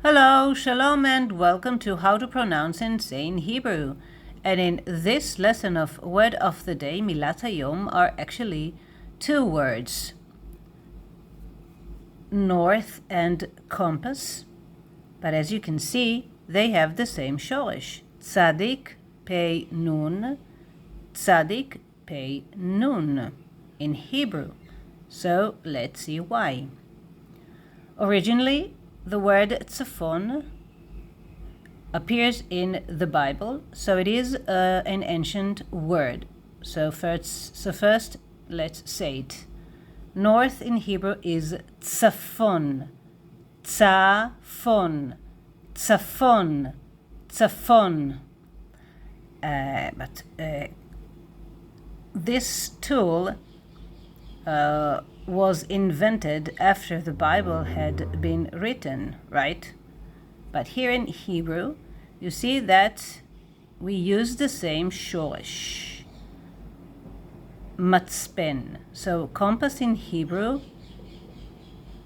Hello, Shalom, and welcome to How to Pronounce and Say in Hebrew. And in this lesson of Word of the Day, Milat Hayom, are actually two words. North and compass. But as you can see, they have the same shoresh. Tzadik, pei, nun. Tzadik, pei, nun. In Hebrew. So let's see why. Originally, the word Tzfon appears in the Bible, so it is an ancient word. So first, let's say it. North in Hebrew is Tzafon, Tzafon, Tzafon, Tzafon. But this tool was invented after the Bible had been written, right? But here in Hebrew, you see that we use the same shoresh, מצפן. So compass in Hebrew,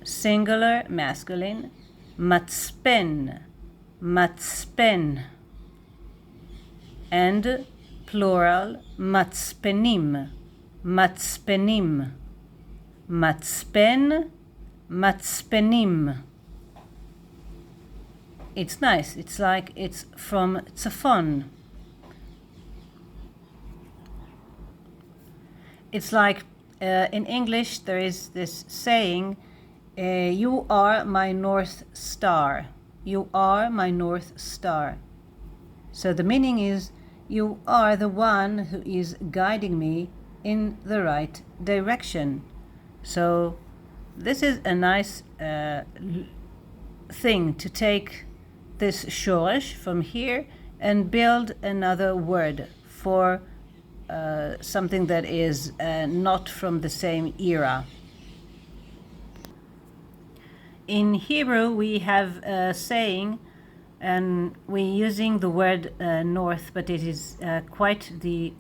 singular, masculine, מצפן, מצפן, and plural, מצפנים, מצפנים. מצפן, מצפנים. It's nice. It's like it's from Tzafon. It's like in English there is this saying, you are my North Star. You are my North Star. So the meaning is, you are the one who is guiding me in the right direction. So this is a nice thing to take this shoresh from here and build another word for something that is not from the same era. In Hebrew we have a saying, and we're using the word north, but it is quite the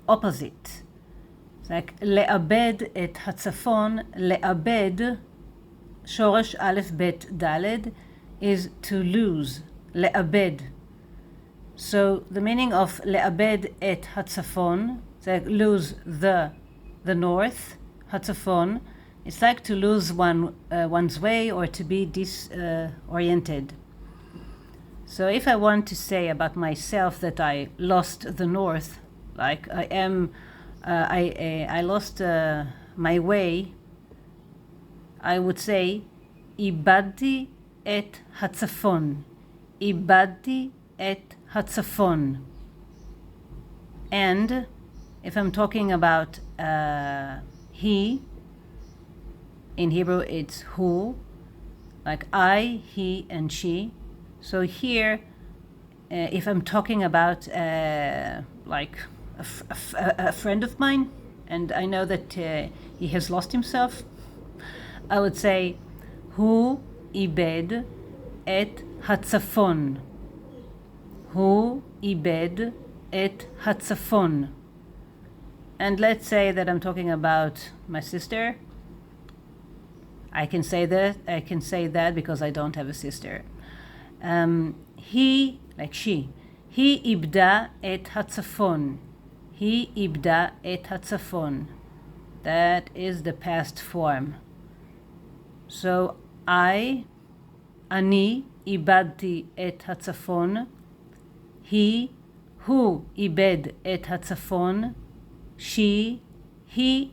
opposite. like לאבד את הצפון, לאבד, שורש Alef, Bet, Dalet, is to lose, לאבד. So the meaning of לאבד את הצפון, like lose the north, הצפון, it's like to lose one's way or to be disoriented. So if I want to say about myself that I lost the north, like I lost my way, I would say איבדתי את הצפון. איבדתי את הצפון. And if I'm talking about he, in Hebrew it's who, like I, he, and she. So here, if I'm talking about like a friend of mine, and I know that he has lost himself, I would say, הוא איבד את הצפון. הוא איבד את הצפון. And let's say that I'm talking about my sister. I can say that because I don't have a sister. He, like she, היא איבדה את הצפון. היא איבדה את הצפון. That is the past form. So אני איבדתי את הצפון. הוא איבד את הצפון. היא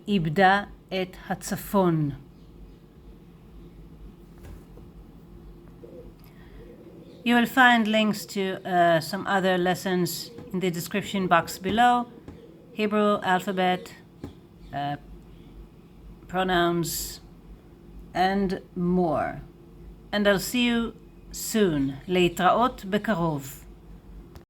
איבדה את הצפון. You will find links to some other lessons in the description box below. Hebrew alphabet, pronouns, and more. And I'll see you soon. להתראות בקרוב.